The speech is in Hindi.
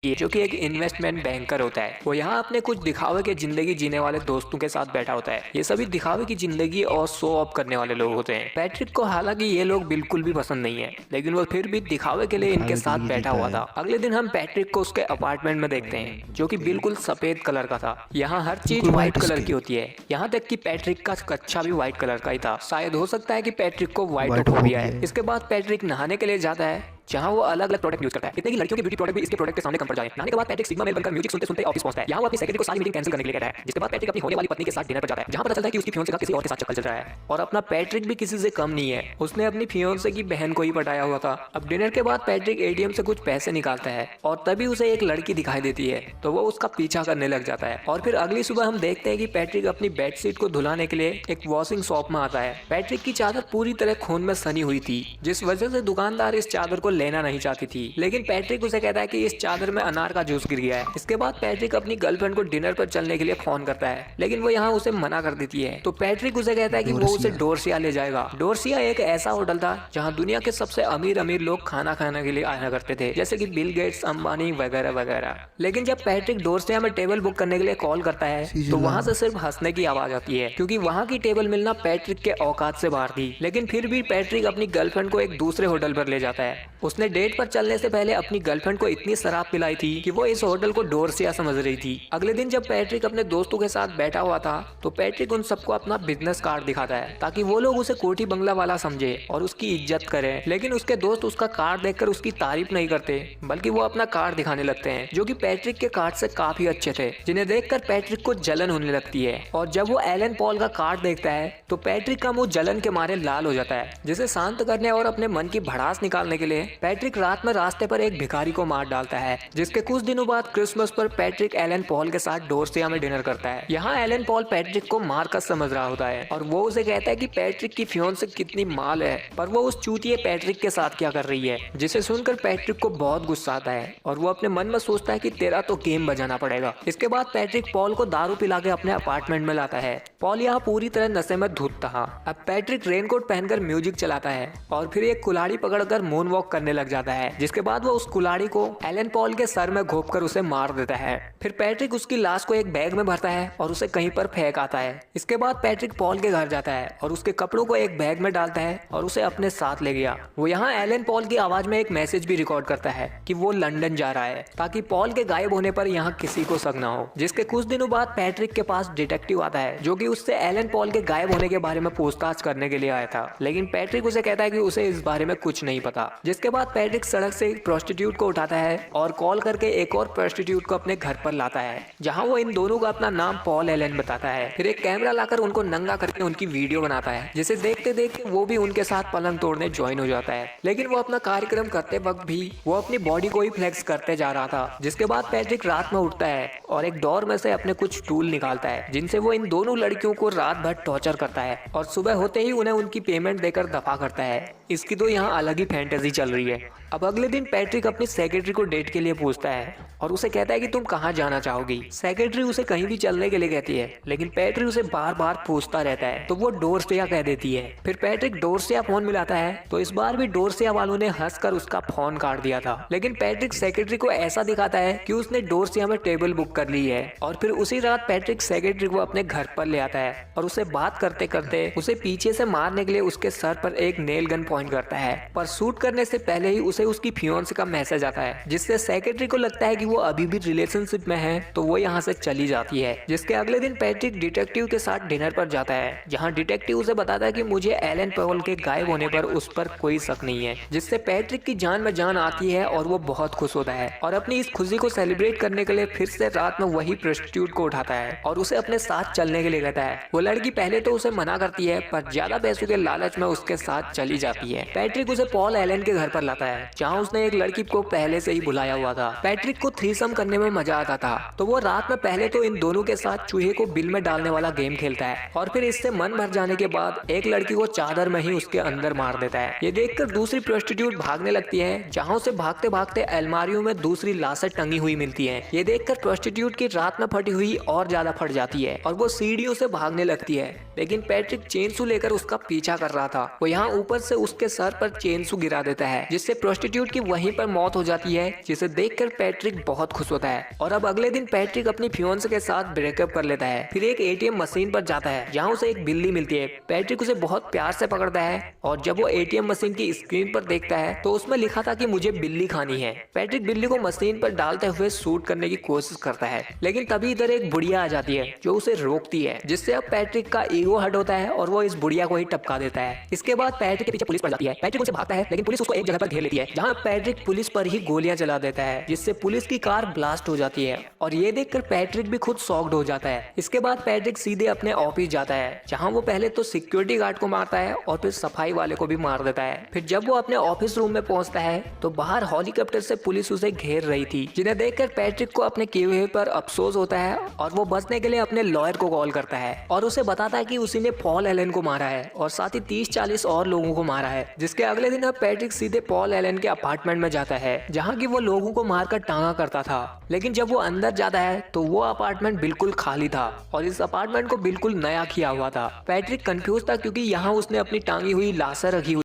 ये जो कि एक इन्वेस्टमेंट बैंकर होता है, वो यहाँ अपने कुछ दिखावे के जिंदगी जीने वाले दोस्तों के साथ बैठा होता है। ये सभी दिखावे की जिंदगी और शो ऑफ करने वाले लोग होते हैं। पैट्रिक को हालांकि ये लोग बिल्कुल भी पसंद नहीं है, लेकिन वो फिर भी दिखावे के लिए इनके दिखावे के साथ लिए बैठा जीता हुआ है। था। अगले दिन हम पैट्रिक को उसके अपार्टमेंट में देखते हैं, जो कि बिल्कुल सफेद कलर का था। यहाँ हर चीज बिल्कुल व्हाइट वाइट कलर की स्क्रीन। होती है, यहाँ तक कि पैट्रिक का कच्छा भी व्हाइट कलर का ही था। शायद हो सकता है कि पैट्रिक को वाइट वाइटोफोबिया फोबिया है। है। इसके बाद पैट्रिक नहाने के लिए जाता है, जहाँ वो अलग अलग प्रोडक्ट यूज करता है। इतने की लड़कियों के ब्यूटी प्रोडक्ट भी इसके प्रोडक्ट के सामने कम पड़ जाए। नहाने के बाद पैट्रिक सिग्मा मेल बनकर म्यूजिक सुनते सुनते ऑफिस पहुंचता है। यहाँ वो अपनी सेक्रेटरी को सारी मीटिंग कैंसिल करने के लिए कहता है, जिसके बाद पैट्रिक अपनी होने वाली पत्नी के साथ डिनर पर जाता है, जहाँ पता चलता है कि उसकी फियोंसे का किसी और के साथ चक्कर चल रहा है। और अपना पैट्रिक भी किसी से कम नहीं है, उसने अपनी फियोंसे की बहन को ही पटाया हुआ था। अब डिनर के बाद पैट्रिक एटीएम से कुछ पैसे निकालता है और तभी उसे एक लड़की दिखाई देती है, तो वो उसका पीछा करने लग जाता है। और फिर अगली सुबह हम देखते हैं कि पैट्रिक अपनी बेडशीट को धुलाने के लिए एक वॉशिंग शॉप में आता है। पैट्रिक की चादर पूरी तरह खून में सनी हुई थी, जिस वजह से दुकानदार इस चादर को लेना नहीं चाहती थी, लेकिन पैट्रिक उसे कहता है कि इस चादर में अनार का जूस गिर गया है। इसके बाद पैट्रिक अपनी गर्लफ्रेंड को डिनर पर चलने के लिए फोन करता है, लेकिन वो यहाँ उसे मना कर देती है। तो पैट्रिक उसे कहता है कि वो उसे डोरसिया ले जाएगा। डोरसिया एक ऐसा होटल था जहाँ दुनिया के सबसे अमीर अमीर लोग खाना खाने के लिए आया करते थे, जैसे कि बिल गेट्स, अंबानी वगैरह वगैरह। लेकिन जब पैट्रिक डोरसिया में टेबल बुक करने के लिए कॉल करता है, तो वहाँ से सिर्फ हंसने की आवाज आती है, क्योंकि वहाँ की टेबल मिलना पैट्रिक के औकात से बाहर थी। लेकिन फिर भी पैट्रिक अपनी गर्लफ्रेंड को एक दूसरे होटल पर ले जाता है। उसने डेट पर चलने से पहले अपनी गर्लफ्रेंड को इतनी शराब पिलाई थी कि वो इस होटल को डोरसिया समझ रही थी। अगले दिन जब पैट्रिक अपने दोस्तों के साथ बैठा हुआ था, तो पैट्रिक उन सबको अपना बिजनेस कार्ड दिखाता है, ताकि वो लोग उसे कोठी बंगला वाला समझे और उसकी इज्जत करें। लेकिन उसके दोस्त उसका कार्ड देखकर उसकी तारीफ नहीं करते, बल्कि वो अपना कार्ड दिखाने लगते हैं, जो कि पैट्रिक के कार्ड से काफी अच्छे थे, जिन्हें देखकर पैट्रिक को जलन होने लगती है। और जब वो एलन पॉल का कार्ड देखता है, तो पैट्रिक का मुंह जलन के मारे लाल हो जाता है। जिसे शांत करने और अपने मन की भड़ास निकालने के लिए पैट्रिक रात में रास्ते पर एक भिखारी को मार डालता है, जिसके कुछ दिनों बाद क्रिसमस पर पैट्रिक एलन पॉल के साथ डोरसिया में डिनर करता है। यहाँ एलन पॉल पैट्रिक को मारकर समझ रहा होता है, और वो उसे कहता है कि पैट्रिक की फियोंसे कितनी माल है, पर वो उस चूतिए पैट्रिक के साथ क्या कर रही है। जिसे सुनकर पैट्रिक को बहुत गुस्सा आता है, और वो अपने मन में सोचता है कि तेरा तो गेम बजाना पड़ेगा। इसके बाद पैट्रिक पॉल को दारू पिला के अपने अपार्टमेंट में लाता है। पॉल यहाँ पूरी तरह नशे में धुत था। अब पैट्रिक रेनकोट पहनकर म्यूजिक चलाता है, और फिर एक कुल्हाड़ी पकड़कर मून वॉक करने लग जाता है, जिसके बाद वो उस कुल्हाड़ी को एलन पॉल के सर में घोंपकर उसे मार देता है। फिर पैट्रिक उसकी लाश को एक बैग में भरता है और उसे कहीं पर फेंक आता है। इसके बाद पैट्रिक पॉल के घर जाता है और उसके कपड़ों को एक बैग में डालता है और उसे अपने साथ ले गया। वो यहाँ एलन पॉल की आवाज में एक मैसेज भी रिकॉर्ड करता है कि वो लंदन जा रहा है, ताकि पॉल के गायब होने पर यहाँ किसी को शक न हो। जिसके कुछ दिनों बाद पैट्रिक के पास डिटेक्टिव आता है, जो कि उससे एलन पॉल के गायब होने के बारे में पूछताछ करने के लिए आया था, लेकिन पैट्रिक उसे कहता है कि उसे इस बारे में कुछ नहीं पता। जिसके बाद पैट्रिक सड़क से एक प्रोस्टिट्यूट को उठाता है और कॉल करके एक और प्रोस्टिट्यूट को अपने घर पर लाता है, जहां वो इन दोनों का अपना नाम पॉल एलन बताता है। फिर एक कैमरा लाकर उनको नंगा करके उनकी वीडियो बनाता है, जिसे देखते देखते वो भी उनके साथ पलंग तोड़ने ज्वाइन हो जाता है। लेकिन वो अपना कार्यक्रम करते वक्त भी वो अपनी बॉडी को ही फ्लेक्स करते जा रहा था। जिसके बाद पैट्रिक रात में उठता है और एक डोर में से अपने कुछ टूल निकालता है, जिनसे वो इन दोनों लड़कियों को रात भर टॉर्चर करता है, और सुबह होते ही उन्हें उनकी पेमेंट देकर दफा करता है। इसकी तो यहाँ अलग ही फैंटेसी चल रही है। अब अगले दिन पैट्रिक अपनी सेक्रेटरी को डेट के लिए पूछता है और उसे कहता है कि तुम कहाँ जाना चाहोगी। सेक्रेटरी उसे कहीं भी चलने के लिए कहती है, लेकिन पैट्रिक उसे बार बार पूछता रहता है, तो वो डोरसिया कह देती है। फिर पैट्रिक डोरसिया फोन मिलाता है, तो इस बार भी डोरसिया वालों ने हंसकर उसका फोन काट दिया था। लेकिन पैट्रिक सेक्रेटरी को ऐसा दिखाता है कि उसने डोरसिया में टेबल बुक कर ली है, और फिर उसी रात पैट्रिक सेक्रेटरी को अपने घर पर ले आता है और उसे बात करते करते उसे पीछे से मारने के लिए उसके सर पर एक नेल गन पॉइंट करता है। पर शूट करने से पहले ही उसे उसकी फियोंसे का मैसेज आता है, जिससे सेक्रेटरी को लगता है कि वो अभी भी रिलेशनशिप में है, तो वो यहाँ से चली जाती है। जिसके अगले दिन पैट्रिक डिटेक्टिव के साथ डिनर पर जाता है, जहाँ डिटेक्टिव उसे बताता है कि मुझे एलन पॉल के गायब होने पर उस पर कोई शक नहीं है। जिससे पैट्रिक की जान में जान आती है और वो बहुत खुश होता है, और अपनी इस खुशी को सेलिब्रेट करने के लिए फिर से रात में वही प्रोस्टिट्यूट को उठाता है और उसे अपने साथ चलने के लिए कहता है। वो लड़की पहले तो उसे मना करती है, पर ज्यादा पैसों के लालच में उसके साथ चली जाती है। पैट्रिक उसे पॉल एलन के घर पर लाता है, जहाँ उसने एक लड़की को पहले से ही बुलाया हुआ था। पैट्रिक को थ्रीसम करने में मजा आता था, तो वो रात में पहले तो इन दोनों के साथ चूहे को बिल में डालने वाला गेम खेलता है, और फिर इससे मन भर जाने के बाद एक लड़की को चादर में ही उसके अंदर मार देता है। ये देखकर दूसरी प्रोस्टिट्यूट भागने लगती है, जहाँ उसे भागते भागते अलमारियों में दूसरी लाशें टंगी हुई मिलती है। ये देखकर प्रोस्टिट्यूट की रात में फटी हुई और ज्यादा फट जाती है और वो सीढ़ियों से भागने लगती है, लेकिन पैट्रिक चेनसू लेकर उसका पीछा कर रहा था। वो यहाँ ऊपर से उस उसके सर पर चेनसू गिरा देता है, जिससे प्रोस्टिट्यूट की वहीं पर मौत हो जाती है, जिसे देखकर पैट्रिक बहुत खुश होता है। और अब अगले दिन पैट्रिक अपनी फियोन्से के साथ ब्रेकअप कर लेता है। फिर एक एटीएम मशीन पर जाता है, जहाँ उसे एक बिल्ली मिलती है। पैट्रिक उसे बहुत प्यार से पकड़ता है और जब वो एटीएम मशीन की स्क्रीन पर देखता है तो उसमें लिखा था कि मुझे बिल्ली खानी है। पैट्रिक बिल्ली को मशीन पर डालते हुए शूट करने की कोशिश करता है, लेकिन तभी इधर एक बुढ़िया आ जाती है जो उसे रोकती है, जिससे अब पैट्रिक का ईगो हर्ट होता है और वो इस बुढ़िया को ही टपका देता है। इसके बाद पैट्रिक के पीछे पुलिस पड़ जाती है। पैट्रिक उनसे भागता है, लेकिन पुलिस उसको एक जगह पर घेर लेती है, जहाँ पैट्रिक पुलिस पर ही गोलियां चला देता है, जिससे पुलिस की कार ब्लास्ट हो जाती है। और ये देखकर पैट्रिक भी खुद शॉक्ड हो जाता है। इसके बाद पैट्रिक सीधे अपने ऑफिस जाता है, जहाँ वो पहले तो सिक्योरिटी गार्ड को मारता है और फिर सफाई वाले को भी मार देता है। फिर जब वो अपने ऑफिस रूम में पहुंचता है तो बाहर हेलीकॉप्टर से पुलिस उसे घेर रही थी, जिन्हें देखकर पैट्रिक को अपने किए हुए पर अफसोस होता है और वो बचने के लिए अपने लॉयर को कॉल करता है और उसे बताता है कि उसी ने पॉल एलन को मारा है और साथ ही 30-40 और लोगों को मारा है। जिसके अगले दिन अब पैट्रिक सीधे पॉल एलन के अपार्टमेंट में जाता है, जहाँ की वो लोगों को मारकर टांगा करता था। लेकिन जब वो अंदर जाता है तो वो अपार्टमेंट बिल्कुल खाली था और इस अपार्टमेंट को बिल्कुल नया किया हुआ था। पैट्रिक कंफ्यूज था क्योंकि यहाँ उसने अपनी टांगी हुई लाशें रखी हुई